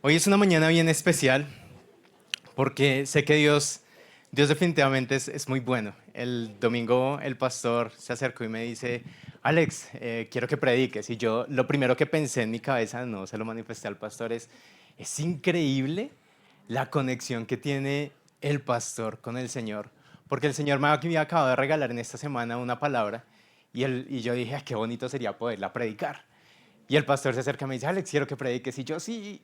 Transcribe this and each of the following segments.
Hoy es una mañana bien especial porque sé que Dios definitivamente es muy bueno. El domingo el pastor se acercó y me dice, Alex, quiero que prediques. Y yo lo primero que pensé en mi cabeza, no se lo manifesté al pastor, es increíble la conexión que tiene el pastor con el Señor. Porque el Señor me había acabado de regalar en esta semana una palabra y yo dije, "Ah, qué bonito sería poderla predicar". Y el pastor se acerca y me dice, Alex, quiero que prediques. Y yo, sí.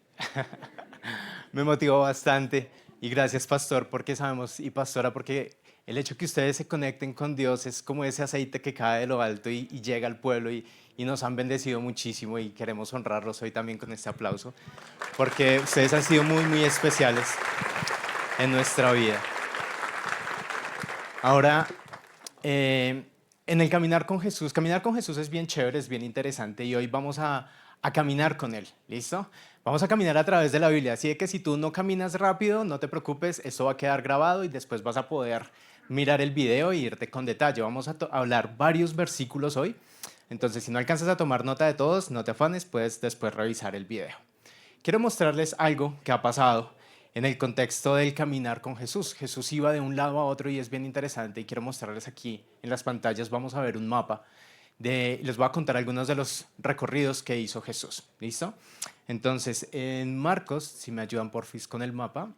Me motivó bastante. Y gracias, pastor, porque sabemos, y pastora, porque el hecho que ustedes se conecten con Dios es como ese aceite que cae de lo alto y llega al pueblo y nos han bendecido muchísimo y queremos honrarlos hoy también con este aplauso, porque ustedes han sido muy, muy especiales en nuestra vida. Ahora, eh, en el caminar con Jesús es bien chévere, es bien interesante y hoy vamos a caminar con Él, ¿listo? Vamos a caminar a través de la Biblia, así que si tú no caminas rápido, no te preocupes, esto va a quedar grabado y después vas a poder mirar el video e irte con detalle. Vamos a hablar varios versículos hoy, entonces si no alcanzas a tomar nota de todos, no te afanes, puedes después revisar el video. Quiero mostrarles algo que ha pasado en el contexto del caminar con Jesús. Jesús iba de un lado a otro y es bien interesante y quiero mostrarles aquí en las pantallas. Vamos a ver un mapa. Les voy a contar algunos de los recorridos que hizo Jesús. ¿Listo? Entonces, en Marcos, si me ayudan porfis con el mapa,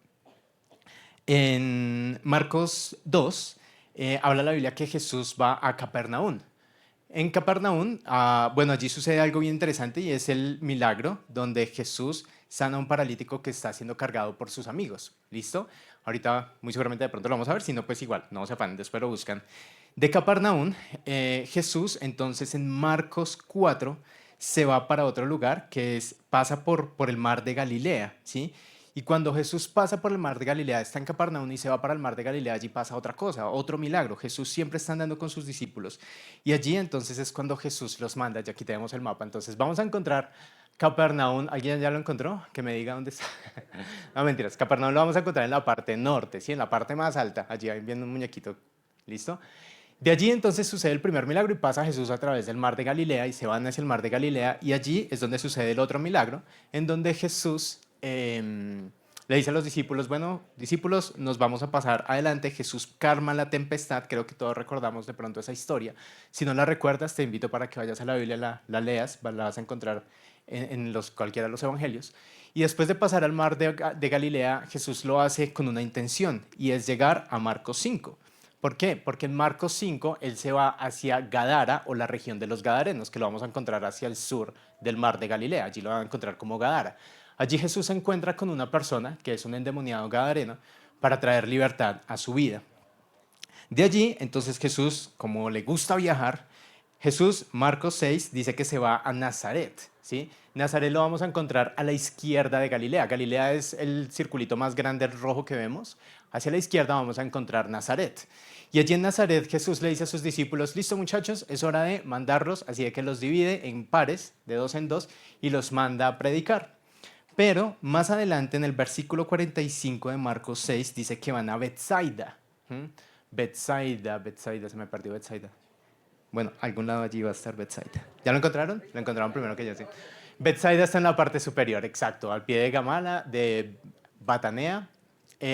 en Marcos 2 habla la Biblia que Jesús va a Capernaum. En Capernaum, bueno, allí sucede algo bien interesante y es el milagro donde Jesús sana a un paralítico que está siendo cargado por sus amigos. ¿Listo? Ahorita muy seguramente de pronto lo vamos a ver, si no, pues igual, no se afanen, después lo buscan. De Capernaum, Jesús entonces en Marcos 4 se va para otro lugar que pasa por el mar de Galilea, ¿sí? Y cuando Jesús pasa por el mar de Galilea, está en Capernaum y se va para el mar de Galilea, allí pasa otra cosa, otro milagro. Jesús siempre está andando con sus discípulos. Y allí entonces es cuando Jesús los manda. Ya aquí tenemos el mapa. Entonces vamos a encontrar Capernaum. ¿Alguien ya lo encontró? Que me diga dónde está. No, mentiras. Capernaum lo vamos a encontrar en la parte norte, ¿sí? En la parte más alta. Allí viendo un muñequito. ¿Listo? De allí entonces sucede el primer milagro y pasa Jesús a través del mar de Galilea y se van hacia el mar de Galilea y allí es donde sucede el otro milagro, en donde Jesús le dice a los discípulos, bueno, discípulos, nos vamos a pasar adelante. Jesús calma la tempestad, creo que todos recordamos de pronto esa historia. Si no la recuerdas, te invito para que vayas a la Biblia, la leas, la vas a encontrar en cualquiera de los evangelios. Y después de pasar al mar de Galilea, Jesús lo hace con una intención y es llegar a Marcos 5. ¿Por qué? Porque en Marcos 5 él se va hacia Gadara o la región de los Gadarenos, que lo vamos a encontrar hacia el sur del mar de Galilea. Allí lo van a encontrar como Gadara. Allí Jesús se encuentra con una persona que es un endemoniado gadareno para traer libertad a su vida. De allí, entonces Jesús, como le gusta viajar, Jesús, Marcos 6, dice que se va a Nazaret, ¿sí? Nazaret lo vamos a encontrar a la izquierda de Galilea. Galilea es el circulito más grande rojo que vemos. Hacia la izquierda vamos a encontrar Nazaret. Y allí en Nazaret Jesús le dice a sus discípulos, listo muchachos, es hora de mandarlos, así de que los divide en pares, de dos en dos, y los manda a predicar. Pero más adelante en el versículo 45 de Marcos 6 dice que van a Betsaida. Betsaida, se me perdió Betsaida. Bueno, algún lado allí va a estar Betsaida. ¿Ya lo encontraron? Lo encontraron primero que yo, sí. Betsaida está en la parte superior, exacto, al pie de Gamala, de Batanea.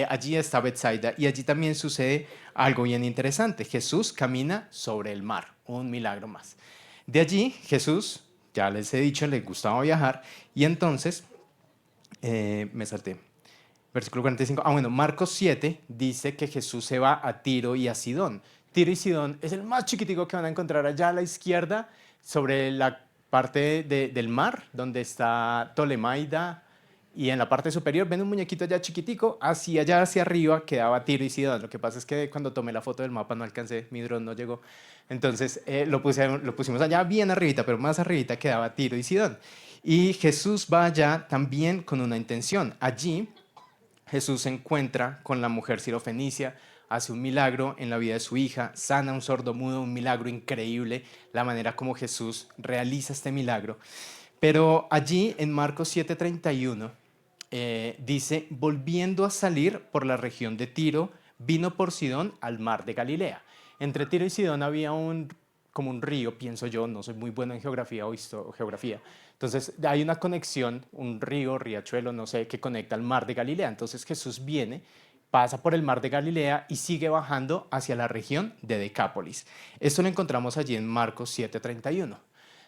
Allí está Betsaida y allí también sucede algo bien interesante. Jesús camina sobre el mar, un milagro más. De allí Jesús, ya les he dicho, le gustaba viajar y entonces, me salté. Versículo 45. Bueno, Marcos 7 dice que Jesús se va a Tiro y a Sidón. Tiro y Sidón es el más chiquitico que van a encontrar allá a la izquierda, sobre la parte del mar, donde está Tolemaida, y en la parte superior ven un muñequito ya chiquitico, hacia allá hacia arriba quedaba Tiro y Sidón. Lo que pasa es que cuando tomé la foto del mapa no alcancé, mi dron no llegó. Entonces lo pusimos allá bien arribita, pero más arribita quedaba Tiro y Sidón. Y Jesús va allá también con una intención. Allí Jesús se encuentra con la mujer sirofenicia, hace un milagro en la vida de su hija, sana a un sordomudo, un milagro increíble, la manera como Jesús realiza este milagro. Pero allí en Marcos 7:31 dice, volviendo a salir por la región de Tiro, vino por Sidón al mar de Galilea. Entre Tiro y Sidón había un como un río, pienso yo, no soy muy bueno en geografía o geografía. Entonces hay una conexión, un río, riachuelo, no sé, que conecta al mar de Galilea. Entonces Jesús viene, pasa por el mar de Galilea y sigue bajando hacia la región de Decápolis. Esto lo encontramos allí en Marcos 7:31.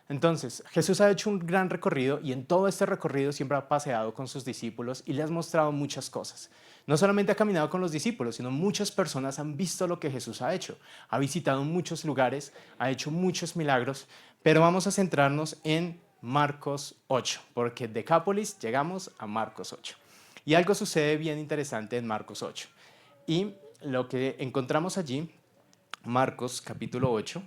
Entonces, Jesús ha hecho un gran recorrido y en todo este recorrido siempre ha paseado con sus discípulos y les ha mostrado muchas cosas. No solamente ha caminado con los discípulos, sino muchas personas han visto lo que Jesús ha hecho. Ha visitado muchos lugares, ha hecho muchos milagros, pero vamos a centrarnos en Marcos 8, porque de Decápolis llegamos a Marcos 8. Y algo sucede bien interesante en Marcos 8. Y lo que encontramos allí, Marcos capítulo 8,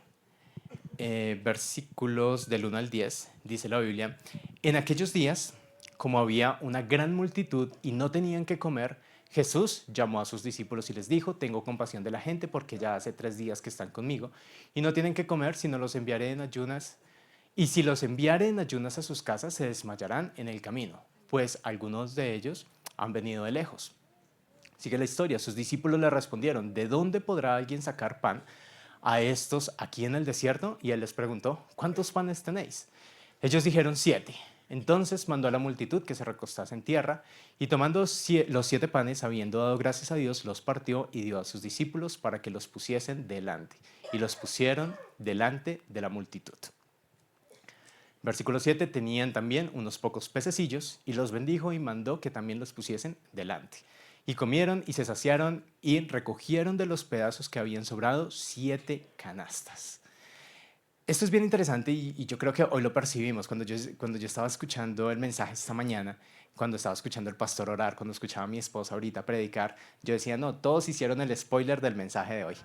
versículos del 1 al 10, dice la Biblia, en aquellos días, como había una gran multitud y no tenían que comer, Jesús llamó a sus discípulos y les dijo, tengo compasión de la gente porque ya hace 3 días que están conmigo y no tienen que comer, sino los enviaré en ayunas. Y si los enviaré en ayunas a sus casas, se desmayarán en el camino, pues algunos de ellos han venido de lejos. Sigue la historia, sus discípulos le respondieron, ¿de dónde podrá alguien sacar pan a estos aquí en el desierto? Y él les preguntó, ¿cuántos panes tenéis? Ellos dijeron 7. Entonces mandó a la multitud que se recostase en tierra y tomando los 7 panes, habiendo dado gracias a Dios, los partió y dio a sus discípulos para que los pusiesen delante. Y los pusieron delante de la multitud. Versículo 7, tenían también unos pocos pececillos y los bendijo y mandó que también los pusiesen delante. Y comieron y se saciaron y recogieron de los pedazos que habían sobrado 7 canastas. Esto es bien interesante y yo creo que hoy lo percibimos. Cuando yo estaba escuchando el mensaje esta mañana, cuando estaba escuchando al pastor orar, cuando escuchaba a mi esposa ahorita predicar, yo decía, no, todos hicieron el spoiler del mensaje de hoy.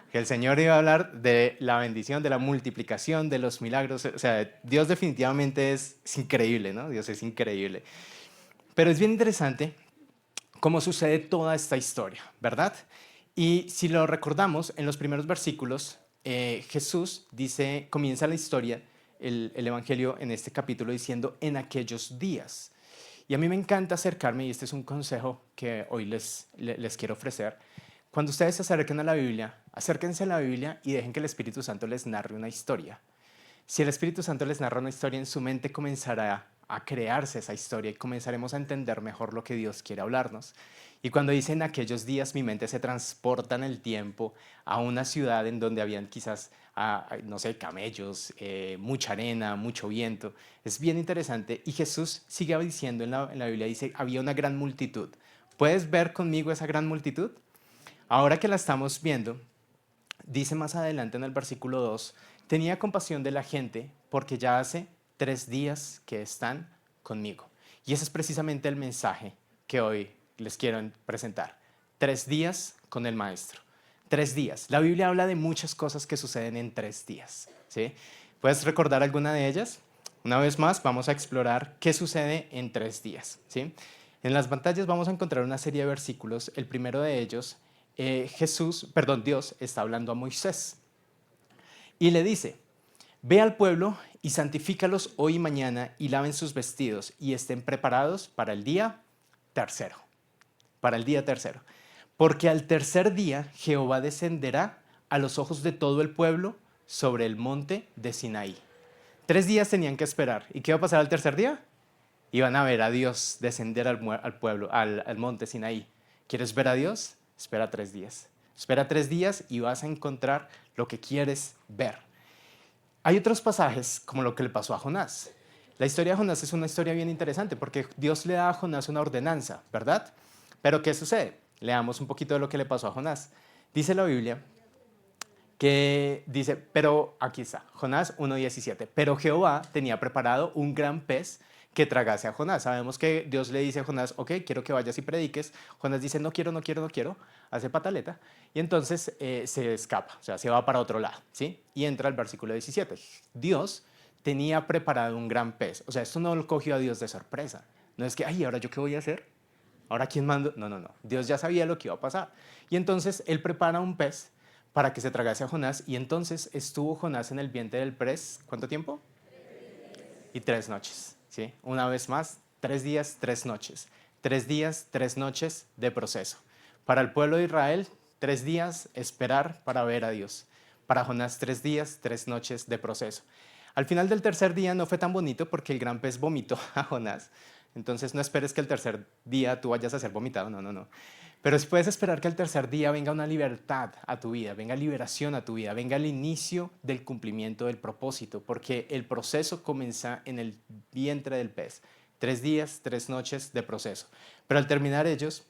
Que el Señor iba a hablar de la bendición, de la multiplicación, de los milagros. O sea, Dios definitivamente es increíble, ¿no? Dios es increíble. Pero es bien interesante cómo sucede toda esta historia, ¿verdad? Y si lo recordamos, en los primeros versículos, Jesús comienza la historia, el Evangelio en este capítulo diciendo en aquellos días. Y a mí me encanta acercarme, y este es un consejo que hoy les quiero ofrecer. Cuando ustedes se acerquen a la Biblia, acérquense a la Biblia y dejen que el Espíritu Santo les narre una historia. Si el Espíritu Santo les narra una historia, en su mente comenzará a crearse esa historia y comenzaremos a entender mejor lo que Dios quiere hablarnos. Y cuando dicen aquellos días, mi mente se transporta en el tiempo a una ciudad en donde habían quizás, no sé, camellos, mucha arena, mucho viento. Es bien interesante. Y Jesús sigue diciendo en la Biblia, dice, había una gran multitud. ¿Puedes ver conmigo esa gran multitud? Ahora que la estamos viendo, dice más adelante en el versículo 2, tenía compasión de la gente porque ya hace 3 días que están conmigo. Y ese es precisamente el mensaje que hoy les quiero presentar. 3 días con el Maestro. 3 días. La Biblia habla de muchas cosas que suceden en 3 días. ¿Sí? ¿Puedes recordar alguna de ellas? Una vez más, vamos a explorar qué sucede en 3 días. ¿Sí? En las pantallas vamos a encontrar una serie de versículos. El primero de ellos, Dios está hablando a Moisés y le dice, ve al pueblo y santifícalos hoy y mañana y laven sus vestidos y estén preparados para el día tercero. Para el día tercero. Porque al tercer día Jehová descenderá a los ojos de todo el pueblo sobre el monte de Sinaí. 3 días tenían que esperar. ¿Y qué va a pasar al tercer día? Iban a ver a Dios descender al pueblo, al monte Sinaí. ¿Quieres ver a Dios? Espera 3 días. Espera 3 días y vas a encontrar lo que quieres ver. Hay otros pasajes como lo que le pasó a Jonás. La historia de Jonás es una historia bien interesante porque Dios le da a Jonás una ordenanza, ¿verdad? Pero ¿qué sucede? Leamos un poquito de lo que le pasó a Jonás. Dice la Biblia pero aquí está, Jonás 1:17. Pero Jehová tenía preparado un gran pez que tragase a Jonás. Sabemos que Dios le dice a Jonás, ok, quiero que vayas y prediques. Jonás dice, no quiero, no quiero, no quiero. Hace pataleta y entonces se escapa, o sea, se va para otro lado, ¿sí? Y entra al versículo 17. Dios tenía preparado un gran pez. O sea, esto no lo cogió a Dios de sorpresa. No es que, ay, ¿ahora yo qué voy a hacer? ¿Ahora quién mando? No, no, no. Dios ya sabía lo que iba a pasar. Y entonces él prepara un pez para que se tragase a Jonás. Y entonces estuvo Jonás en el vientre del pez, ¿cuánto tiempo? 3 noches, ¿sí? Una vez más, 3 días, 3 noches. 3 días, 3 noches de proceso. Para el pueblo de Israel, 3 días esperar para ver a Dios. Para Jonás, 3 días, 3 noches de proceso. Al final del tercer día no fue tan bonito porque el gran pez vomitó a Jonás. Entonces no esperes que el tercer día tú vayas a ser vomitado, no, no, no. Pero puedes esperar que el tercer día venga una libertad a tu vida, venga liberación a tu vida, venga el inicio del cumplimiento del propósito, porque el proceso comienza en el vientre del pez. 3 días, 3 noches de proceso. Pero al terminar ellos,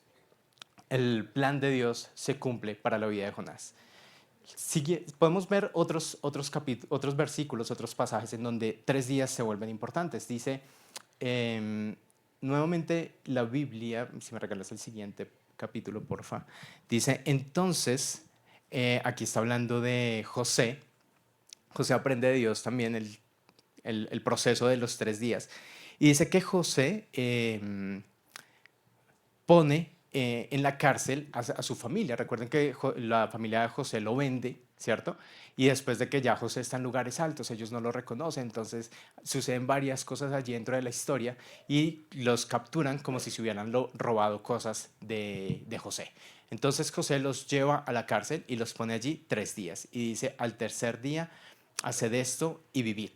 el plan de Dios se cumple para la vida de Jonás. Podemos ver otros versículos, otros pasajes en donde 3 días se vuelven importantes. Dice, em, nuevamente la Biblia, si me regalas el siguiente capítulo, porfa, dice, entonces, aquí está hablando de José. José aprende de Dios también el proceso de los 3 días. Y dice que José pone en la cárcel a su familia. Recuerden que la familia de José lo vende, ¿cierto? Y después de que ya José está en lugares altos, ellos no lo reconocen, entonces suceden varias cosas allí dentro de la historia y los capturan como si se hubieran robado cosas de José. Entonces José los lleva a la cárcel y los pone allí 3 días y dice, al tercer día, haced esto y vivid.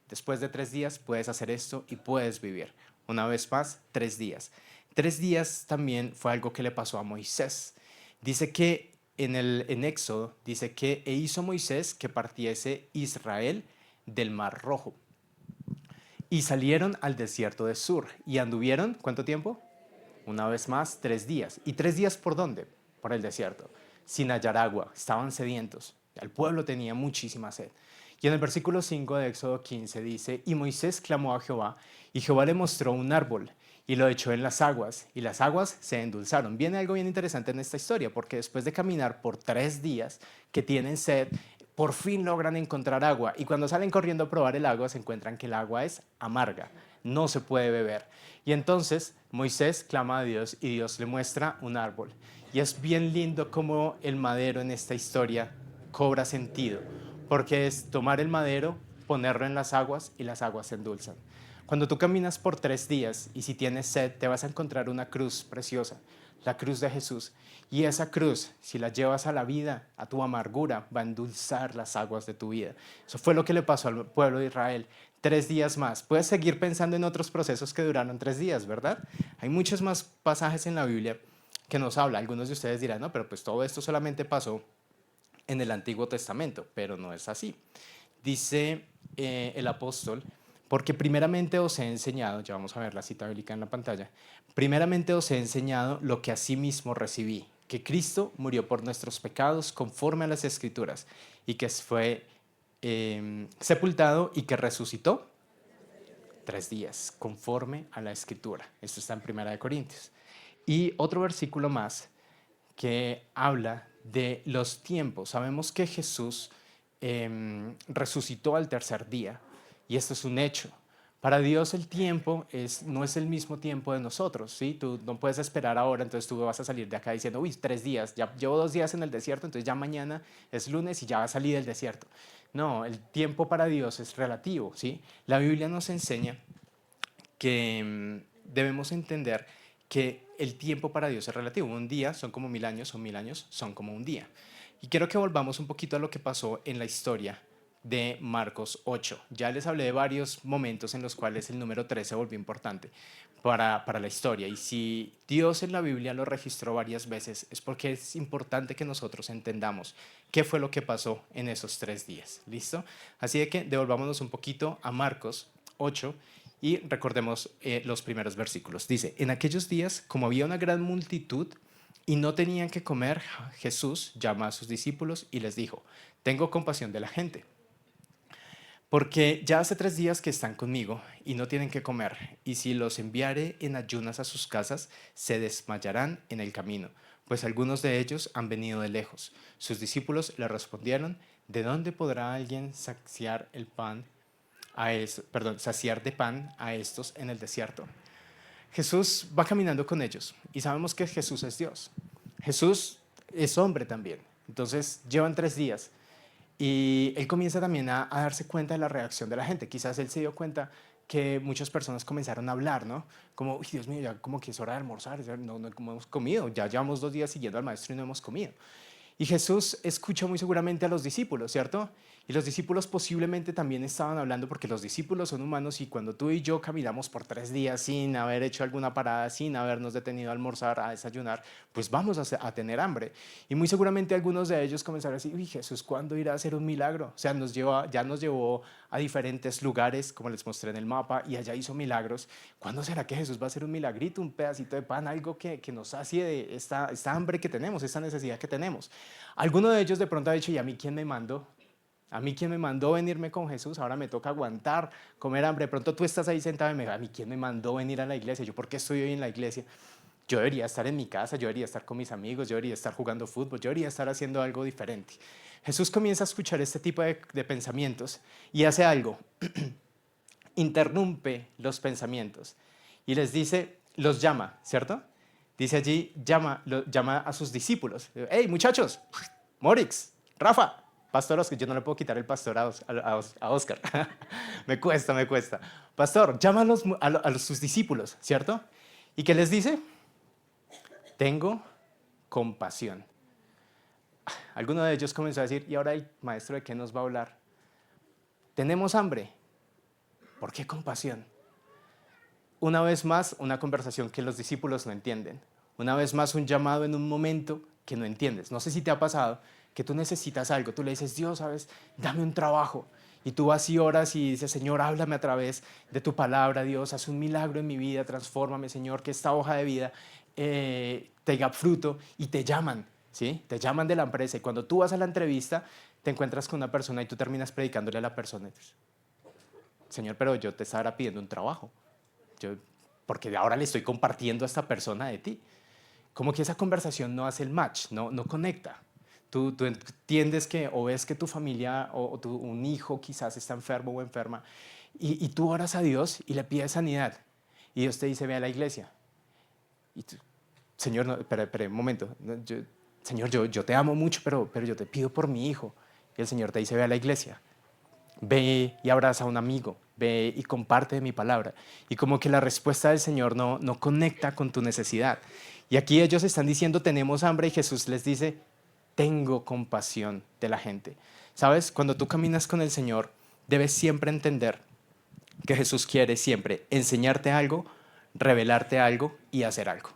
Después de 3 días puedes hacer esto y puedes vivir. Una vez más, 3 días. 3 días también fue algo que le pasó a Moisés. Dice que en Éxodo, dice que hizo Moisés que partiese Israel del Mar Rojo. Y salieron al desierto de Sur. ¿Y anduvieron cuánto tiempo? Una vez más, 3 días. ¿Y 3 días por dónde? Por el desierto. Sin hallar agua. Estaban sedientos. El pueblo tenía muchísima sed. Y en el versículo 5 de Éxodo 15 dice, y Moisés clamó a Jehová, y Jehová le mostró un árbol, y lo echó en las aguas, y las aguas se endulzaron. Viene algo bien interesante en esta historia, porque después de caminar por 3 días que tienen sed, por fin logran encontrar agua, y cuando salen corriendo a probar el agua, se encuentran que el agua es amarga, no se puede beber. Y entonces Moisés clama a Dios, y Dios le muestra un árbol. Y es bien lindo cómo el madero en esta historia cobra sentido, porque es tomar el madero, ponerlo en las aguas y las aguas se endulzan. Cuando tú caminas por 3 días y si tienes sed, te vas a encontrar una cruz preciosa, la cruz de Jesús. Y esa cruz, si la llevas a la vida, a tu amargura, va a endulzar las aguas de tu vida. Eso fue lo que le pasó al pueblo de Israel. 3 días más. Puedes seguir pensando en otros procesos que duraron 3 días, ¿verdad? Hay muchos más pasajes en la Biblia que nos habla. Algunos de ustedes dirán, no, pero pues todo esto solamente pasó en el Antiguo Testamento, pero no es así. Dice el apóstol, porque primeramente os he enseñado, ya vamos a ver la cita bíblica en la pantalla, primeramente os he enseñado lo que asimismo recibí, que Cristo murió por nuestros pecados conforme a las Escrituras, y que fue sepultado y que resucitó 3 días, conforme a la Escritura. Esto está en Primera de Corintios. Y otro versículo más que habla de los tiempos. Sabemos que Jesús resucitó al tercer día y esto es un hecho. Para Dios el tiempo no es el mismo tiempo de nosotros, ¿sí? Tú no puedes esperar ahora, entonces tú vas a salir de acá diciendo, uy, 3 días, ya llevo 2 días en el desierto, entonces ya mañana es lunes y ya va a salir del desierto. No, el tiempo para Dios es relativo, ¿sí? La Biblia nos enseña que debemos entender que el tiempo para Dios es relativo. Un día son como 1000 años, son 1000 años, son como un día. Y quiero que volvamos un poquito a lo que pasó en la historia de Marcos 8. Ya les hablé de varios momentos en los cuales el número 3 se volvió importante para la historia. Y si Dios en la Biblia lo registró varias veces, es porque es importante que nosotros entendamos qué fue lo que pasó en esos 3 días. ¿Listo? Así de que devolvámonos un poquito a Marcos 8 y recordemos los primeros versículos. Dice, en aquellos días, como había una gran multitud y no tenían que comer, Jesús llama a sus discípulos y les dijo, tengo compasión de la gente, porque ya hace 3 días que están conmigo y no tienen que comer, y si los enviare en ayunas a sus casas, se desmayarán en el camino, pues algunos de ellos han venido de lejos. Sus discípulos le respondieron, ¿de dónde podrá alguien saciar saciar de pan a estos en el desierto? Jesús va caminando con ellos y sabemos que Jesús es Dios. Jesús es hombre también. Entonces llevan 3 días y él comienza también a darse cuenta de la reacción de la gente. Quizás él se dio cuenta que muchas personas comenzaron a hablar, ¿no? Como, uy, Dios mío, ya como que es hora de almorzar, no hemos comido, ya llevamos 2 días siguiendo al maestro y no hemos comido. Y Jesús escucha muy seguramente a los discípulos, ¿cierto? Y los discípulos posiblemente también estaban hablando porque los discípulos son humanos y cuando tú y yo caminamos por 3 días sin haber hecho alguna parada, sin habernos detenido a almorzar, a desayunar, pues vamos a tener hambre. Y muy seguramente algunos de ellos comenzaron a decir, uy, Jesús, ¿cuándo irá a hacer un milagro? O sea, ya nos llevó a diferentes lugares, como les mostré en el mapa, y allá hizo milagros. ¿Cuándo será que Jesús va a hacer un milagrito, un pedacito de pan, algo que nos sacie de esta hambre que tenemos, esta necesidad que tenemos? Alguno de ellos de pronto ha dicho, ¿y a mí quién me mandó? A mí quién me mandó venirme con Jesús, ahora me toca aguantar, comer hambre. De pronto tú estás ahí sentado y me dices, a mí quién me mandó venir a la iglesia, yo por qué estoy hoy en la iglesia. Yo debería estar en mi casa, yo debería estar con mis amigos, yo debería estar jugando fútbol, yo debería estar haciendo algo diferente. Jesús comienza a escuchar este tipo de pensamientos y hace algo, interrumpe los pensamientos y les dice, los llama, ¿cierto? Dice allí, llama a sus discípulos. Hey, muchachos, Morix, Rafa, Pastor Oscar, yo no le puedo quitar el pastor a Oscar. Me cuesta, me cuesta. Pastor, llama sus discípulos, ¿cierto? ¿Y qué les dice? Tengo compasión. Alguno de ellos comenzó a decir, ¿y ahora el maestro de qué nos va a hablar? Tenemos hambre. ¿Por qué compasión? Una vez más, una conversación que los discípulos no entienden. Una vez más, un llamado en un momento que no entiendes. No sé si te ha pasado que tú necesitas algo. Tú le dices, Dios, ¿sabes? Dame un trabajo. Y tú vas y oras y dices, Señor, háblame a través de tu palabra, Dios. Haz un milagro en mi vida, transfórmame, Señor, que esta hoja de vida tenga fruto. Y te llaman, ¿sí? Te llaman de la empresa. Y cuando tú vas a la entrevista, te encuentras con una persona y tú terminas predicándole a la persona. Señor, pero yo te estaba pidiendo un trabajo. Porque ahora le estoy compartiendo a esta persona de ti. Como que esa conversación no hace el match, no conecta. Tú entiendes que o ves que tu familia o un hijo quizás está enfermo o enferma y tú oras a Dios y le pides sanidad. Y Dios te dice, ve a la iglesia. Y tú, Señor, no, espera un momento. Señor, yo te amo mucho, pero yo te pido por mi hijo. Y el Señor te dice, ve a la iglesia. Ve y abraza a un amigo, ve y comparte mi palabra. Y como que la respuesta del Señor no conecta con tu necesidad. Y aquí ellos están diciendo, tenemos hambre, y Jesús les dice, tengo compasión de la gente. ¿Sabes? Cuando tú caminas con el Señor, debes siempre entender que Jesús quiere siempre enseñarte algo, revelarte algo y hacer algo.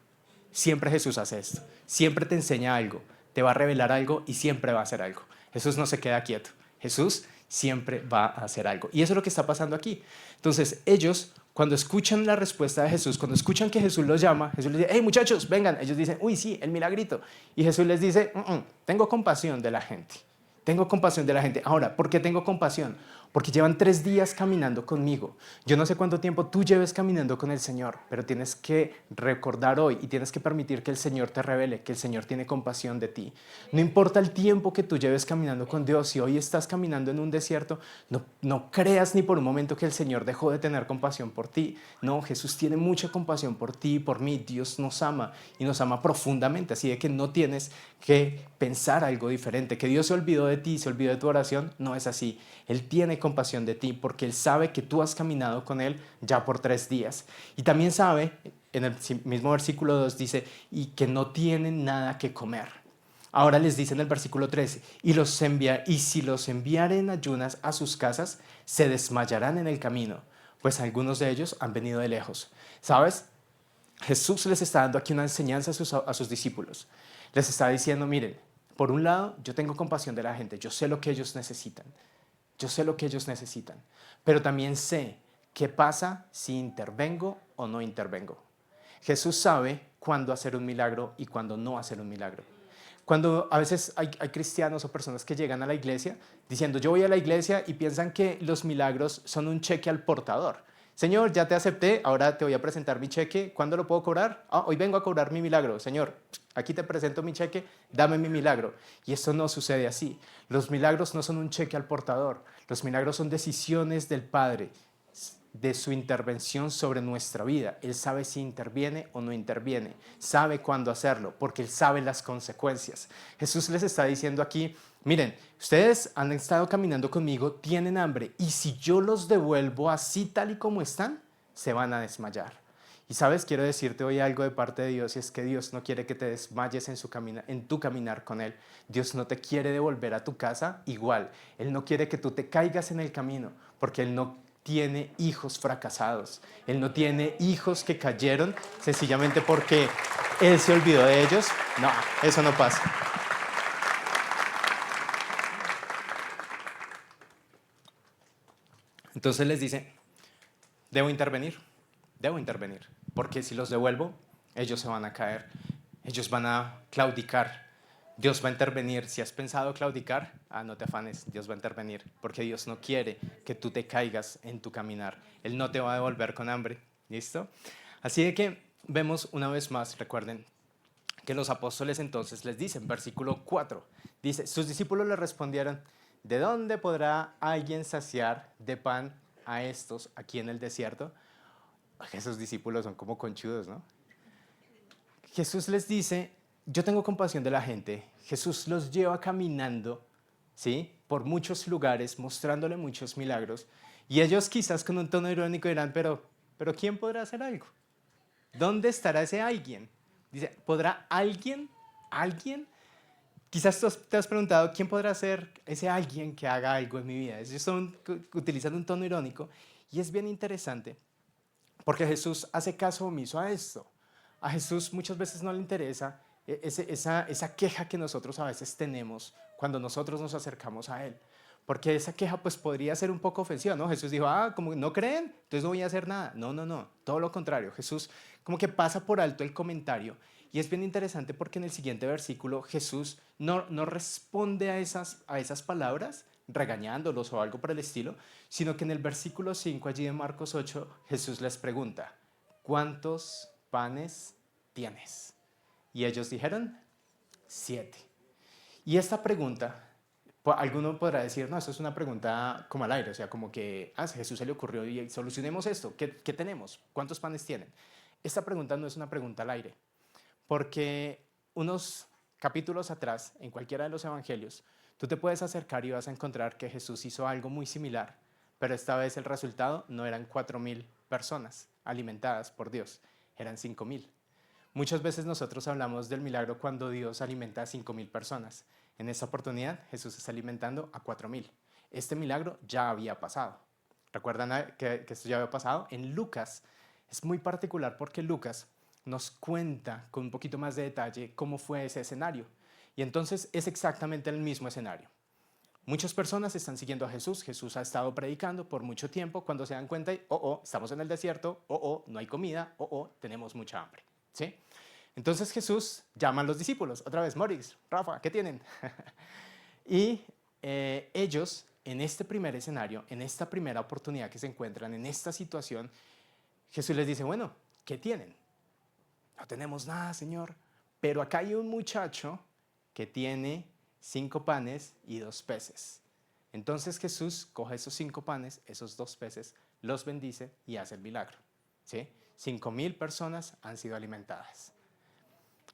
Siempre Jesús hace esto. Siempre te enseña algo, te va a revelar algo y siempre va a hacer algo. Jesús no se queda quieto. Jesús siempre va a hacer algo. Y eso es lo que está pasando aquí. Entonces, ellos, cuando escuchan la respuesta de Jesús, cuando escuchan que Jesús los llama, Jesús les dice, hey muchachos, vengan. Ellos dicen, uy, sí, el milagrito. Y Jesús les dice, tengo compasión de la gente. Tengo compasión de la gente. Ahora, ¿por qué tengo compasión? Porque llevan 3 días caminando conmigo. Yo no sé cuánto tiempo tú lleves caminando con el Señor, pero tienes que recordar hoy y tienes que permitir que el Señor te revele, que el Señor tiene compasión de ti. No importa el tiempo que tú lleves caminando con Dios, si hoy estás caminando en un desierto, no creas ni por un momento que el Señor dejó de tener compasión por ti. No, Jesús tiene mucha compasión por ti y por mí. Dios nos ama y nos ama profundamente, así de que no tienes que pensar algo diferente, que Dios se olvidó de ti, se olvidó de tu oración. No es así. Él tiene compasión de ti porque Él sabe que tú has caminado con Él ya por 3 días. Y también sabe, en el mismo versículo 2 dice, y que no tienen nada que comer. Ahora les dice en el versículo 13, y si los enviaren ayunas a sus casas, se desmayarán en el camino, pues algunos de ellos han venido de lejos. ¿Sabes? Jesús les está dando aquí una enseñanza a sus discípulos. Les está diciendo, miren, por un lado, yo tengo compasión de la gente, yo sé lo que ellos necesitan. Yo sé lo que ellos necesitan, pero también sé qué pasa si intervengo o no intervengo. Jesús sabe cuándo hacer un milagro y cuándo no hacer un milagro. Cuando a veces hay cristianos o personas que llegan a la iglesia diciendo, yo voy a la iglesia y piensan que los milagros son un cheque al portador. Señor, ya te acepté, ahora te voy a presentar mi cheque. ¿Cuándo lo puedo cobrar? Hoy vengo a cobrar mi milagro. Señor, aquí te presento mi cheque, dame mi milagro. Y esto no sucede así. Los milagros no son un cheque al portador. Los milagros son decisiones del Padre, de su intervención sobre nuestra vida. Él sabe si interviene o no interviene. Sabe cuándo hacerlo, porque Él sabe las consecuencias. Jesús les está diciendo aquí, miren, ustedes han estado caminando conmigo, tienen hambre, y si yo los devuelvo así tal y como están, se van a desmayar. Y sabes, quiero decirte hoy algo de parte de Dios, y es que Dios no quiere que te desmayes en tu caminar con Él. Dios no te quiere devolver a tu casa igual. Él no quiere que tú te caigas en el camino, porque Él no tiene hijos fracasados. Él no tiene hijos que cayeron sencillamente porque Él se olvidó de ellos. No, eso no pasa. Entonces les dice, debo intervenir, porque si los devuelvo, ellos se van a caer, ellos van a claudicar, Dios va a intervenir. Si has pensado claudicar, no te afanes, Dios va a intervenir, porque Dios no quiere que tú te caigas en tu caminar. Él no te va a devolver con hambre, ¿listo? Así de que vemos una vez más, recuerden, que los apóstoles entonces les dicen, versículo 4, dice, sus discípulos le respondieron, ¿de dónde podrá alguien saciar de pan a estos aquí en el desierto? Esos discípulos son como conchudos, ¿no? Jesús les dice, yo tengo compasión de la gente. Jesús los lleva caminando, ¿sí?, por muchos lugares, mostrándole muchos milagros. Y ellos quizás con un tono irónico dirán, pero ¿quién podrá hacer algo? ¿Dónde estará ese alguien? Dice, ¿podrá alguien? Quizás tú te has preguntado, ¿quién podrá ser ese alguien que haga algo en mi vida? Ellos utilizan un tono irónico y es bien interesante porque Jesús hace caso omiso a esto. A Jesús muchas veces no le interesa esa queja que nosotros a veces tenemos cuando nosotros nos acercamos a Él. Porque esa queja pues podría ser un poco ofensiva, ¿no? Jesús dijo, como no creen, entonces no voy a hacer nada. No, todo lo contrario. Jesús como que pasa por alto el comentario. Y es bien interesante porque en el siguiente versículo Jesús no responde a esas palabras regañándolos o algo por el estilo, sino que en el versículo 5 allí de Marcos 8 Jesús les pregunta, ¿cuántos panes tienes? Y ellos dijeron, 7. Y esta pregunta, alguno podrá decir, no, eso es una pregunta como al aire, o sea, como que a Jesús se le ocurrió y solucionemos esto, ¿qué tenemos? ¿Cuántos panes tienen? Esta pregunta no es una pregunta al aire, porque unos capítulos atrás, en cualquiera de los evangelios, tú te puedes acercar y vas a encontrar que Jesús hizo algo muy similar, pero esta vez el resultado no eran 4,000 personas alimentadas por Dios, eran 5,000. Muchas veces nosotros hablamos del milagro cuando Dios alimenta a 5,000 personas. En esta oportunidad Jesús está alimentando a 4,000. Este milagro ya había pasado. ¿Recuerdan que esto ya había pasado? En Lucas es muy particular porque Lucas nos cuenta con un poquito más de detalle cómo fue ese escenario. Y entonces es exactamente el mismo escenario. Muchas personas están siguiendo a Jesús. Jesús ha estado predicando por mucho tiempo. Cuando se dan cuenta, estamos en el desierto, no hay comida, tenemos mucha hambre. ¿Sí? Entonces Jesús llama a los discípulos. Otra vez, Morris, Rafa, ¿qué tienen? Y ellos, en este primer escenario, en esta primera oportunidad que se encuentran, en esta situación, Jesús les dice, bueno, ¿qué tienen? No tenemos nada, Señor. Pero acá hay un muchacho que tiene 5 panes y 2 peces. Entonces Jesús coge esos 5 panes, esos 2 peces, los bendice y hace el milagro. ¿Sí? 5,000 personas han sido alimentadas.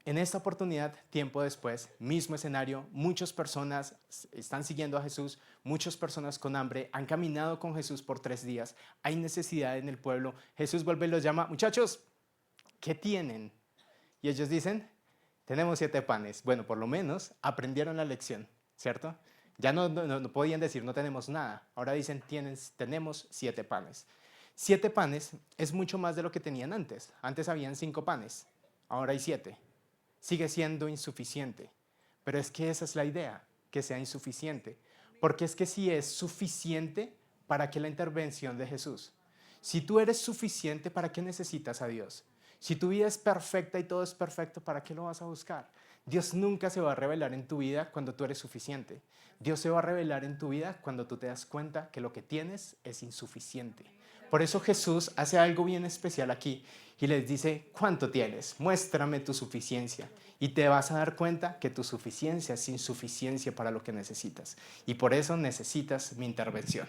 En esta oportunidad, tiempo después, mismo escenario, muchas personas están siguiendo a Jesús, muchas personas con hambre han caminado con Jesús por 3 días, hay necesidad en el pueblo. Jesús vuelve y los llama, muchachos, ¿qué tienen? Y ellos dicen, tenemos 7 panes. Bueno, por lo menos aprendieron la lección, ¿cierto? Ya no podían decir no tenemos nada. Ahora dicen tenemos 7 panes. 7 panes es mucho más de lo que tenían antes. Antes habían 5 panes, ahora hay 7. Sigue siendo insuficiente. Pero es que esa es la idea, que sea insuficiente. Porque es que si es suficiente, ¿para qué la intervención de Jesús? Si tú eres suficiente, ¿para qué necesitas a Dios? Si tu vida es perfecta y todo es perfecto, ¿para qué lo vas a buscar? Dios nunca se va a revelar en tu vida cuando tú eres suficiente. Dios se va a revelar en tu vida cuando tú te das cuenta que lo que tienes es insuficiente. Por eso Jesús hace algo bien especial aquí y les dice, ¿cuánto tienes? Muéstrame tu suficiencia. Y te vas a dar cuenta que tu suficiencia es insuficiencia para lo que necesitas. Y por eso necesitas mi intervención.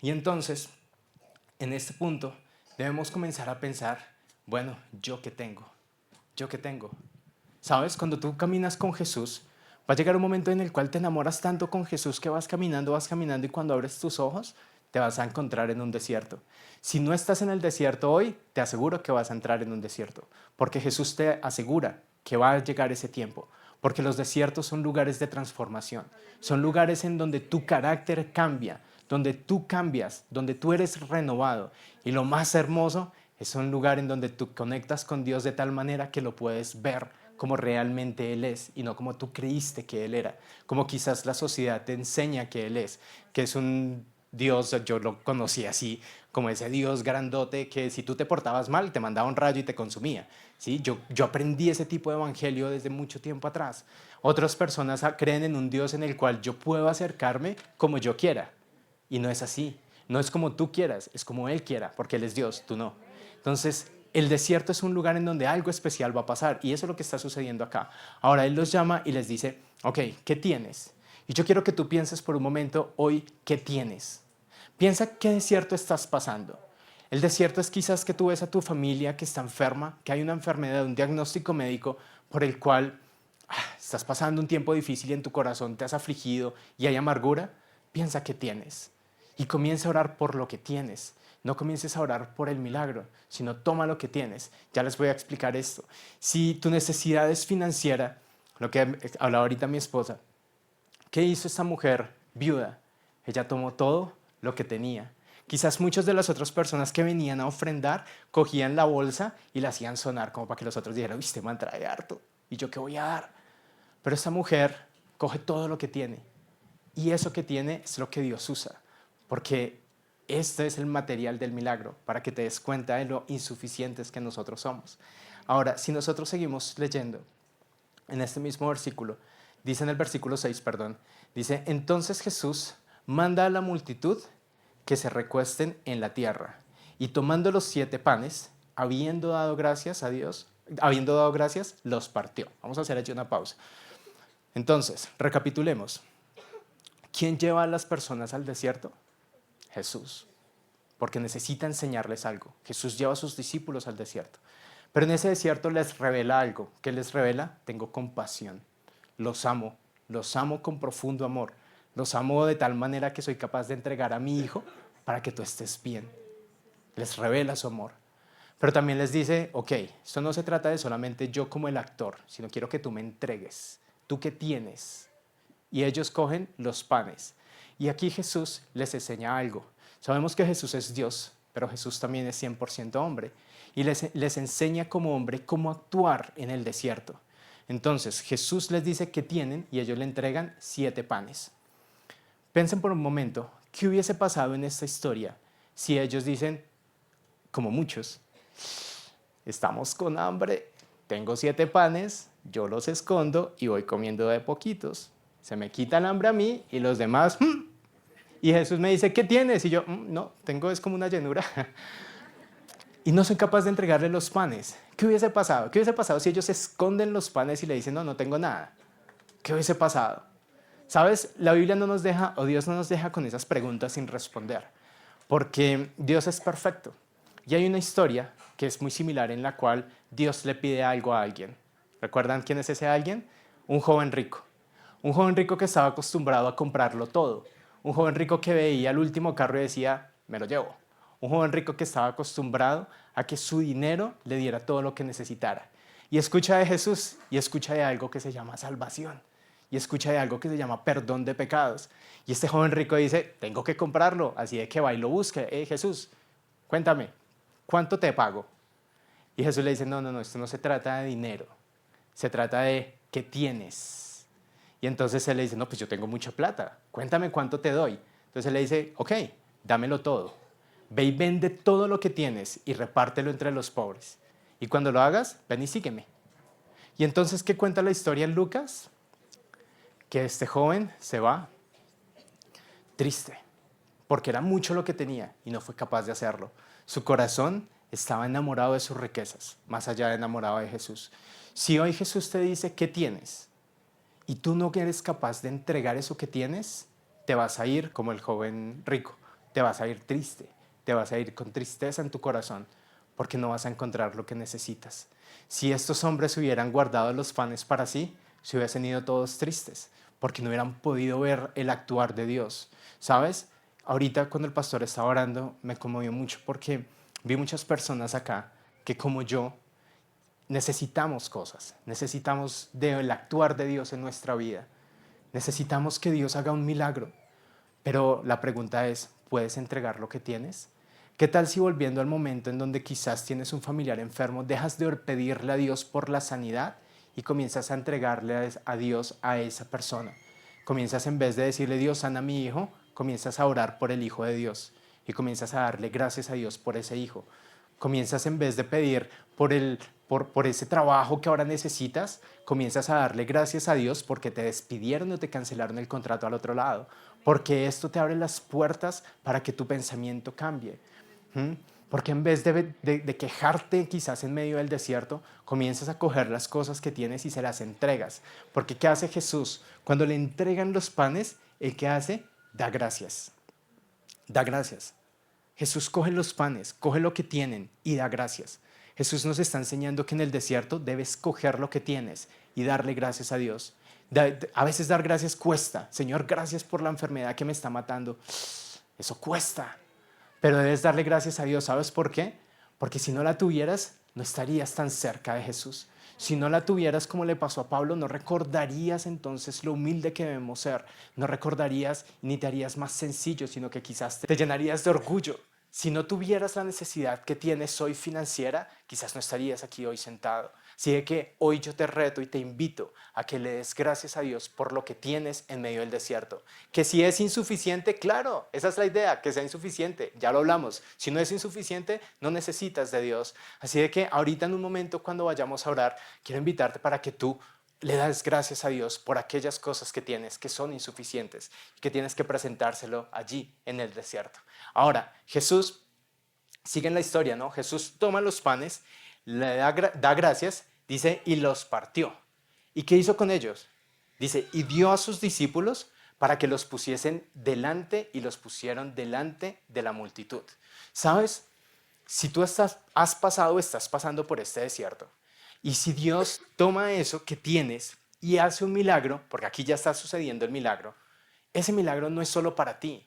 Y entonces, en este punto, debemos comenzar a pensar, bueno, ¿yo qué tengo? ¿Yo qué tengo? ¿Sabes? Cuando tú caminas con Jesús, va a llegar un momento en el cual te enamoras tanto con Jesús que vas caminando y cuando abres tus ojos, te vas a encontrar en un desierto. Si no estás en el desierto hoy, te aseguro que vas a entrar en un desierto, porque Jesús te asegura que va a llegar ese tiempo, porque los desiertos son lugares de transformación, son lugares en donde tu carácter cambia, donde tú cambias, donde tú eres renovado. Y lo más hermoso es un lugar en donde tú conectas con Dios de tal manera que lo puedes ver como realmente Él es y no como tú creíste que Él era, como quizás la sociedad te enseña que Él es, que es un Dios. Yo lo conocí así, como ese Dios grandote que si tú te portabas mal te mandaba un rayo y te consumía. ¿Sí? Yo aprendí ese tipo de evangelio desde mucho tiempo atrás. Otras personas creen en un Dios en el cual yo puedo acercarme como yo quiera. Y no es así. No es como tú quieras, es como Él quiera, porque Él es Dios, tú no. Entonces, el desierto es un lugar en donde algo especial va a pasar y eso es lo que está sucediendo acá. Ahora Él los llama y les dice, ok, ¿qué tienes? Y yo quiero que tú pienses por un momento hoy, ¿qué tienes? Piensa qué desierto estás pasando. El desierto es quizás que tú ves a tu familia que está enferma, que hay una enfermedad, un diagnóstico médico por el cual estás pasando un tiempo difícil y en tu corazón te has afligido y hay amargura. Piensa qué tienes y comienza a orar por lo que tienes. No comiences a orar por el milagro, sino toma lo que tienes. Ya les voy a explicar esto. Si tu necesidad es financiera, lo que hablaba ahorita mi esposa, ¿qué hizo esta mujer viuda? Ella tomó todo lo que tenía. Quizás muchas de las otras personas que venían a ofrendar cogían la bolsa y la hacían sonar como para que los otros dijeran, uy, este man trae harto, ¿y yo qué voy a dar? Pero esta mujer coge todo lo que tiene y eso que tiene es lo que Dios usa, porque este es el material del milagro, para que te des cuenta de lo insuficientes que nosotros somos. Ahora, si nosotros seguimos leyendo en este mismo versículo, dice en el versículo 6, perdón, dice, entonces Jesús manda a la multitud que se recuesten en la tierra, y tomando los 7 panes, habiendo dado gracias a Dios, habiendo dado gracias, los partió. Vamos a hacer aquí una pausa. Entonces, recapitulemos. ¿Quién lleva a las personas al desierto? Jesús, porque necesita enseñarles algo. Jesús lleva a sus discípulos al desierto. Pero en ese desierto les revela algo. ¿Qué les revela? Tengo compasión. Los amo con profundo amor. Los amo de tal manera que soy capaz de entregar a mi hijo para que tú estés bien. Les revela su amor. Pero también les dice, ok, esto no se trata de solamente yo como el actor, sino quiero que tú me entregues. ¿Tú qué tienes? Y ellos cogen los panes. Y aquí Jesús les enseña algo. Sabemos que Jesús es Dios, pero Jesús también es 100% hombre. Y les enseña como hombre cómo actuar en el desierto. Entonces Jesús les dice que tienen y ellos le entregan 7 panes. Piensen por un momento, ¿qué hubiese pasado en esta historia si ellos dicen, como muchos, estamos con hambre, tengo 7 panes, yo los escondo y voy comiendo de poquitos. Se me quita el hambre a mí y los demás, y Jesús me dice, ¿qué tienes? Y yo, no, tengo es como una llenura. Y no soy capaz de entregarle los panes. ¿Qué hubiese pasado? ¿Qué hubiese pasado si ellos esconden los panes y le dicen, no, no tengo nada? ¿Qué hubiese pasado? ¿Sabes? La Biblia no nos deja, o Dios no nos deja con esas preguntas sin responder, porque Dios es perfecto. Y hay una historia que es muy similar en la cual Dios le pide algo a alguien. ¿Recuerdan quién es ese alguien? Un joven rico. Un joven rico que estaba acostumbrado a comprarlo todo. Un joven rico que veía el último carro y decía, me lo llevo. Un joven rico que estaba acostumbrado a que su dinero le diera todo lo que necesitara. Y escucha de Jesús y escucha de algo que se llama salvación. Y escucha de algo que se llama perdón de pecados. Y este joven rico dice, tengo que comprarlo. Así de que va y lo busca. Jesús, cuéntame, ¿cuánto te pago? Y Jesús le dice, no, no, no, esto no se trata de dinero. Se trata de qué tienes. Y entonces él le dice, no, pues yo tengo mucha plata. Cuéntame cuánto te doy. Entonces él le dice, ok, dámelo todo. Ve y vende todo lo que tienes y repártelo entre los pobres. Y cuando lo hagas, ven y sígueme. Y entonces, ¿qué cuenta la historia en Lucas? Que este joven se va triste, porque era mucho lo que tenía y no fue capaz de hacerlo. Su corazón estaba enamorado de sus riquezas, más allá de enamorado de Jesús. Si hoy Jesús te dice, ¿qué tienes? Y tú no eres capaz de entregar eso que tienes, te vas a ir como el joven rico, te vas a ir triste, te vas a ir con tristeza en tu corazón, porque no vas a encontrar lo que necesitas. Si estos hombres hubieran guardado los panes para sí, se hubiesen ido todos tristes, porque no hubieran podido ver el actuar de Dios. ¿Sabes? ahorita cuando el pastor estaba orando me conmovió mucho porque vi muchas personas acá que como yo necesitamos cosas, necesitamos del actuar de Dios en nuestra vida, necesitamos que Dios haga un milagro, pero la pregunta es, ¿puedes entregar lo que tienes? ¿Qué tal si volviendo al momento en donde quizás tienes un familiar enfermo, dejas de pedirle a Dios por la sanidad y comienzas a entregarle a Dios a esa persona? Comienzas en vez de decirle, Dios, sana a mi hijo, comienzas a orar por el hijo de Dios y comienzas a darle gracias a Dios por ese hijo. Comienzas en vez de pedir por ese trabajo que ahora necesitas, comienzas a darle gracias a Dios porque te despidieron o te cancelaron el contrato al otro lado, porque esto te abre las puertas para que tu pensamiento cambie. ¿Mm? Porque en vez de quejarte quizás en medio del desierto, comienzas a coger las cosas que tienes y se las entregas. Porque ¿qué hace Jesús? Cuando le entregan los panes, ¿el qué hace? Da gracias. Da gracias. Jesús coge los panes, coge lo que tienen y da gracias. Jesús nos está enseñando que en el desierto debes coger lo que tienes y darle gracias a Dios. A veces dar gracias cuesta. Señor, gracias por la enfermedad que me está matando. Eso cuesta. Pero debes darle gracias a Dios. ¿Sabes por qué? Porque si no la tuvieras, no estarías tan cerca de Jesús. Si no la tuvieras como le pasó a Pablo, no recordarías entonces lo humilde que debemos ser. No recordarías ni te harías más sencillo, sino que quizás te llenarías de orgullo. Si no tuvieras la necesidad que tienes hoy financiera, quizás no estarías aquí hoy sentado. Así de que hoy yo te reto y te invito a que le des gracias a Dios por lo que tienes en medio del desierto. Que si es insuficiente, claro, esa es la idea, que sea insuficiente, ya lo hablamos. Si no es insuficiente, no necesitas de Dios. Así de que ahorita en un momento cuando vayamos a orar, quiero invitarte para que tú le das gracias a Dios por aquellas cosas que tienes que son insuficientes y que tienes que presentárselo allí en el desierto. Ahora, Jesús sigue en la historia, ¿no? Jesús toma los panes, le da gracias, dice, y los partió. ¿Y qué hizo con ellos? Dice, y dio a sus discípulos para que los pusiesen delante y los pusieron delante de la multitud. ¿Sabes? Si tú has pasado o estás pasando por este desierto, y si Dios toma eso que tienes y hace un milagro, porque aquí ya está sucediendo el milagro, ese milagro no es solo para ti.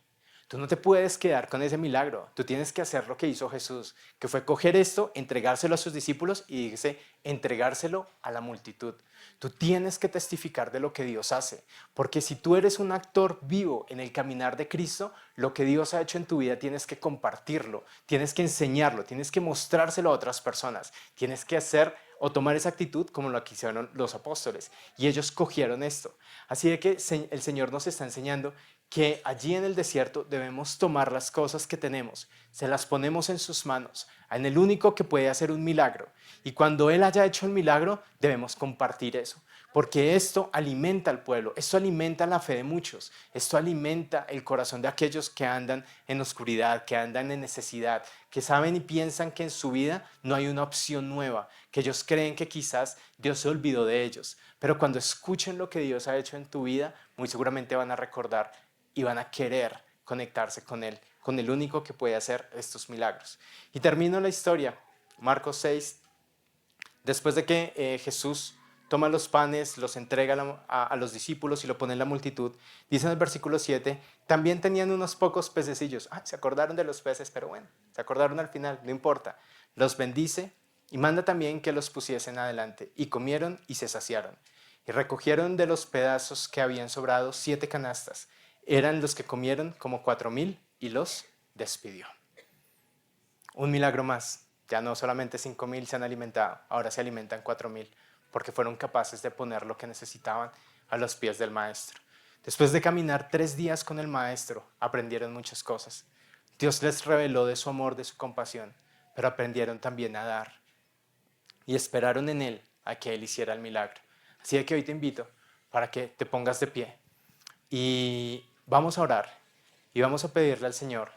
Tú no te puedes quedar con ese milagro. Tú tienes que hacer lo que hizo Jesús, que fue coger esto, entregárselo a sus discípulos y dice, entregárselo a la multitud. Tú tienes que testificar de lo que Dios hace, porque si tú eres un actor vivo en el caminar de Cristo, lo que Dios ha hecho en tu vida tienes que compartirlo, tienes que enseñarlo, tienes que mostrárselo a otras personas, tienes que hacer o tomar esa actitud como lo que hicieron los apóstoles. Y ellos cogieron esto. Así de que el Señor nos está enseñando que allí en el desierto debemos tomar las cosas que tenemos, se las ponemos en sus manos, en el único que puede hacer un milagro. Y cuando Él haya hecho el milagro, debemos compartir eso, porque esto alimenta al pueblo, esto alimenta la fe de muchos, esto alimenta el corazón de aquellos que andan en oscuridad, que andan en necesidad, que saben y piensan que en su vida no hay una opción nueva, que ellos creen que quizás Dios se olvidó de ellos. Pero cuando escuchen lo que Dios ha hecho en tu vida, muy seguramente van a recordar y van a querer conectarse con Él, con el único que puede hacer estos milagros. Y termino la historia, Marcos 6, después de que Jesús toma los panes, los entrega a los discípulos y lo pone en la multitud, dice en el versículo 7, también tenían unos pocos pececillos. Se acordaron de los peces, pero bueno, se acordaron al final, no importa. Los bendice y manda también que los pusiesen adelante. Y comieron y se saciaron. Y recogieron de los pedazos que habían sobrado 7 canastas. Eran los que comieron como 4,000 y los despidió. Un milagro más. Ya no solamente 5,000 se han alimentado, ahora se alimentan 4,000, porque fueron capaces de poner lo que necesitaban a los pies del maestro. Después de caminar 3 días con el maestro, aprendieron muchas cosas. Dios les reveló de su amor, de su compasión, pero aprendieron también a dar. Y esperaron en Él a que Él hiciera el milagro. Así que hoy te invito para que te pongas de pie y vamos a orar y vamos a pedirle al Señor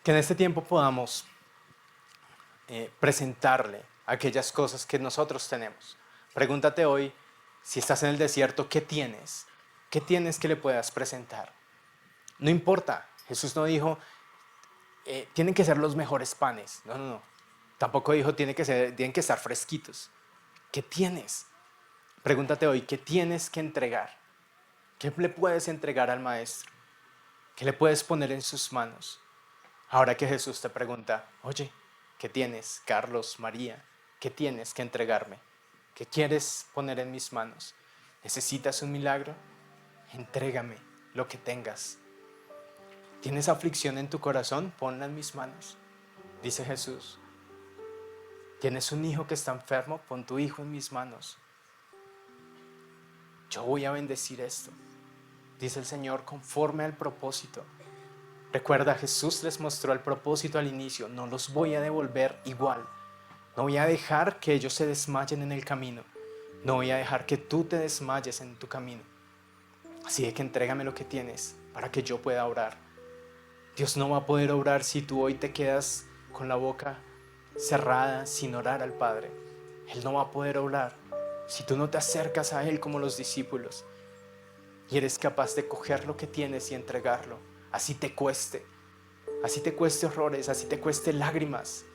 que en este tiempo podamos presentarle aquellas cosas que nosotros tenemos. Pregúntate hoy, si estás en el desierto, ¿qué tienes? ¿Qué tienes que le puedas presentar? No importa, Jesús no dijo, tienen que ser los mejores panes. No. Tampoco dijo, tienen que estar fresquitos. ¿Qué tienes? Pregúntate hoy, ¿qué tienes que entregar? ¿Qué le puedes entregar al Maestro? ¿Qué le puedes poner en sus manos? Ahora que Jesús te pregunta, oye, ¿qué tienes, Carlos, María? ¿Qué tienes que entregarme? ¿Qué quieres poner en mis manos? ¿Necesitas un milagro? Entrégame lo que tengas. ¿Tienes aflicción en tu corazón? Ponla en mis manos. Dice Jesús. ¿Tienes un hijo que está enfermo? Pon tu hijo en mis manos. Yo voy a bendecir esto. Dice el Señor, conforme al propósito. Recuerda, Jesús les mostró el propósito al inicio. No los voy a devolver igual. No voy a dejar que ellos se desmayen en el camino. No voy a dejar que tú te desmayes en tu camino. Así que entrégame lo que tienes para que yo pueda orar. Dios no va a poder obrar si tú hoy te quedas con la boca cerrada sin orar al Padre. Él no va a poder obrar si tú no te acercas a Él como los discípulos y eres capaz de coger lo que tienes y entregarlo. Así te cueste horrores, así te cueste lágrimas,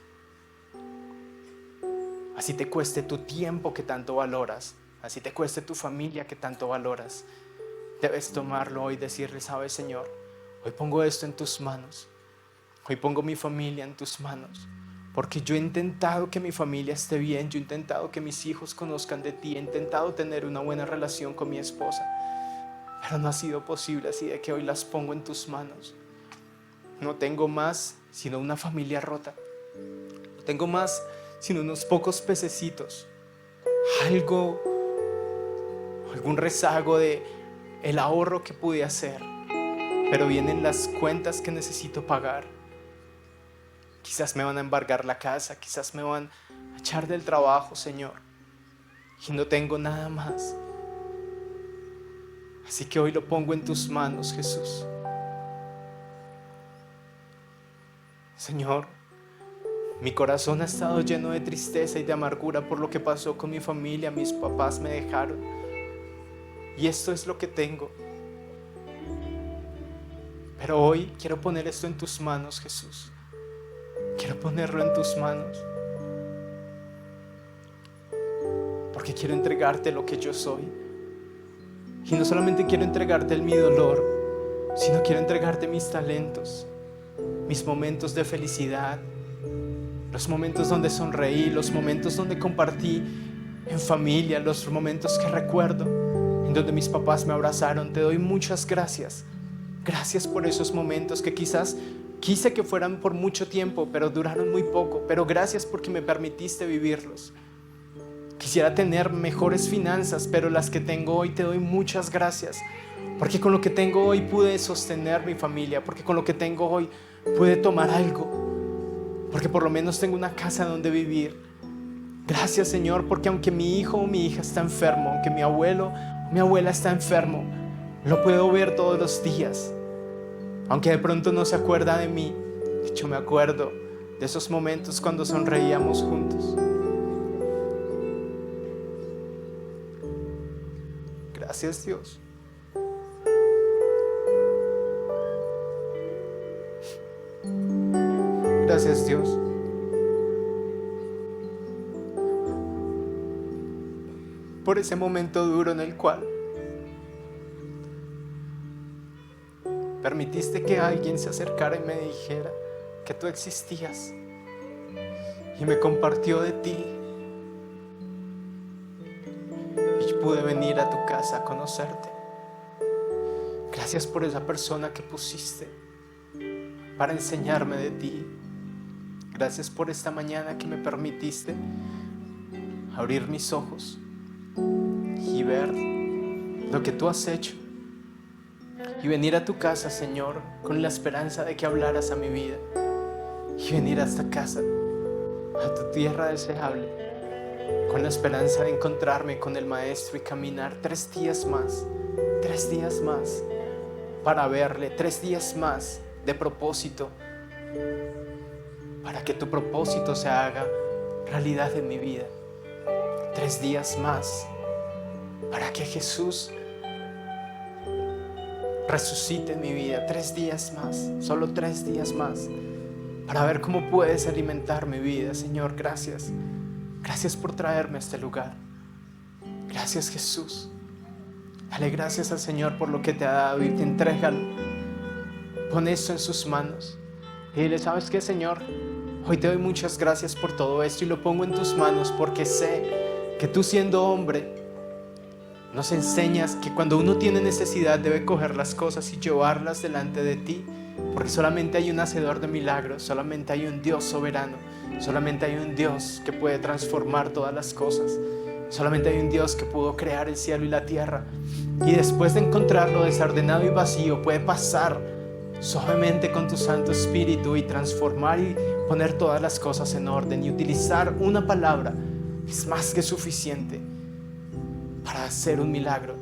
así te cueste tu tiempo que tanto valoras, así te cueste tu familia que tanto valoras. Debes tomarlo hoy y decirle, ¿sabes, Señor? Hoy pongo esto en tus manos. Hoy pongo mi familia en tus manos. Porque yo he intentado que mi familia esté bien. Yo he intentado que mis hijos conozcan de ti. He intentado tener una buena relación con mi esposa. Pero no ha sido posible, así de que hoy las pongo en tus manos. No tengo más sino una familia rota. No tengo más sino unos pocos pececitos. Algún rezago de el ahorro que pude hacer. Pero vienen las cuentas que necesito pagar. Quizás me van a embargar la casa, quizás me van a echar del trabajo, Señor. Y no tengo nada más. Así que hoy lo pongo en tus manos, Jesús. Señor, mi corazón ha estado lleno de tristeza y de amargura por lo que pasó con mi familia. Mis papás me dejaron. Y esto es lo que tengo. Pero hoy quiero poner esto en tus manos, Jesús. Quiero ponerlo en tus manos. Porque quiero entregarte lo que yo soy. Y no solamente quiero entregarte mi dolor, sino quiero entregarte mis talentos, mis momentos de felicidad, los momentos donde sonreí, los momentos donde compartí en familia, los momentos que recuerdo, en donde mis papás me abrazaron. Te doy muchas gracias. Gracias por esos momentos que quizás quise que fueran por mucho tiempo, pero duraron muy poco. Pero gracias porque me permitiste vivirlos. Quisiera tener mejores finanzas, pero las que tengo hoy te doy muchas gracias. Porque con lo que tengo hoy pude sostener mi familia. Porque con lo que tengo hoy pude tomar algo. Porque por lo menos tengo una casa donde vivir. Gracias, Señor, porque aunque mi hijo o mi hija está enfermo, aunque mi abuelo o mi abuela está enfermo, lo puedo ver todos los días. Aunque de pronto no se acuerda de mí, yo me acuerdo de esos momentos cuando sonreíamos juntos. Gracias, Dios. Gracias, Dios. Por ese momento duro en el cual permitiste que alguien se acercara y me dijera que tú existías y me compartió de ti. Y pude venir a tu casa a conocerte. Gracias por esa persona que pusiste para enseñarme de ti. Gracias por esta mañana que me permitiste abrir mis ojos y ver lo que tú has hecho. Y venir a tu casa, Señor, con la esperanza de que hablaras a mi vida. Y venir a esta casa, a tu tierra deseable, con la esperanza de encontrarme con el Maestro y caminar 3 días más, para verle, 3 días más de propósito, para que tu propósito se haga realidad en mi vida. 3 días más, para que Jesús resucite en mi vida. 3 días más, solo 3 días más, para ver cómo puedes alimentar mi vida. Señor, gracias. Gracias por traerme a este lugar. Gracias, Jesús. Dale gracias al Señor por lo que te ha dado y te entrégalo. Pon esto en sus manos y dile: ¿sabes qué, Señor? Hoy te doy muchas gracias por todo esto y lo pongo en tus manos, porque sé que tú, siendo hombre, nos enseñas que cuando uno tiene necesidad debe coger las cosas y llevarlas delante de ti, porque solamente hay un hacedor de milagros, solamente hay un Dios soberano, solamente hay un Dios que puede transformar todas las cosas, solamente hay un Dios que pudo crear el cielo y la tierra, y después de encontrarlo desordenado y vacío puede pasar suavemente con tu Santo Espíritu y transformar y poner todas las cosas en orden, y utilizar una palabra es más que suficiente para hacer un milagro.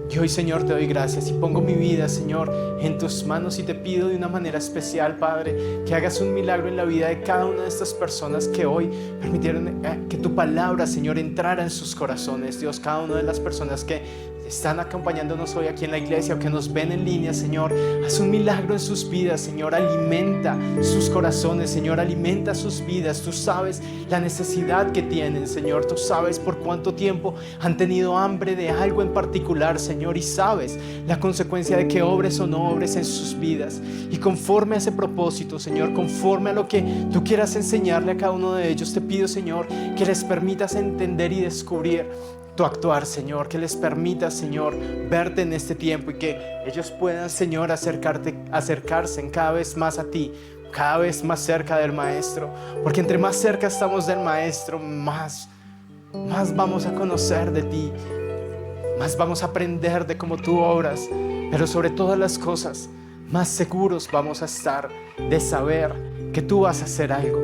Y hoy, Señor, te doy gracias y pongo mi vida, Señor, en tus manos, y te pido de una manera especial, Padre, que hagas un milagro en la vida de cada una de estas personas que hoy permitieron que tu palabra, Señor, entrara en sus corazones. Dios, cada una de las personas que están acompañándonos hoy aquí en la iglesia o que nos ven en línea, Señor, haz un milagro en sus vidas, Señor. Alimenta sus corazones, Señor, alimenta sus vidas. Tú sabes la necesidad que tienen, Señor. Tú sabes por cuánto tiempo han tenido hambre de algo en particular, Señor, y sabes la consecuencia de que obres o no obres en sus vidas. Y conforme a ese propósito, Señor, conforme a lo que tú quieras enseñarle a cada uno de ellos, te pido, Señor, que les permitas entender y descubrir tu actuar, Señor, que les permitas, Señor, verte en este tiempo, y que ellos puedan, Señor, acercarse cada vez más a ti, cada vez más cerca del Maestro, porque entre más cerca estamos del Maestro, más vamos a conocer de ti, más vamos a aprender de cómo tú obras, pero sobre todas las cosas, más seguros vamos a estar de saber que tú vas a hacer algo,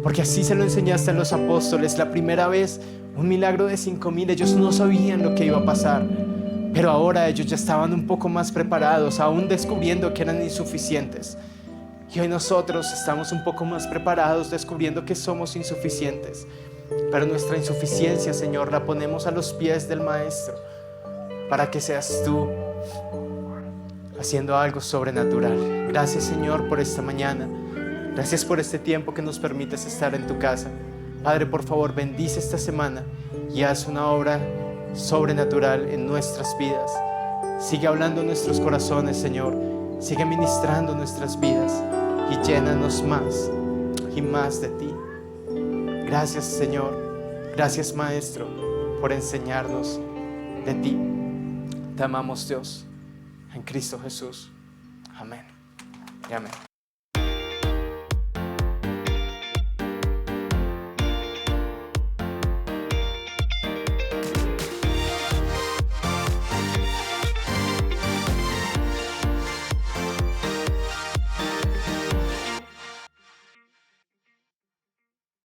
porque así se lo enseñaste a los apóstoles. La primera vez, un milagro de 5,000, ellos no sabían lo que iba a pasar, pero ahora ellos ya estaban un poco más preparados, aún descubriendo que eran insuficientes. Y hoy nosotros estamos un poco más preparados, descubriendo que somos insuficientes, pero nuestra insuficiencia, Señor, la ponemos a los pies del Maestro, para que seas tú haciendo algo sobrenatural. Gracias, Señor, por esta mañana. Gracias por este tiempo que nos permites estar en tu casa. Padre, por favor, bendice esta semana y haz una obra sobrenatural en nuestras vidas. Sigue hablando en nuestros corazones, Señor. Sigue ministrando nuestras vidas y llénanos más y más de ti. Gracias, Señor. Gracias, Maestro, por enseñarnos de ti. Te amamos, Dios, en Cristo Jesús. Amén y amén.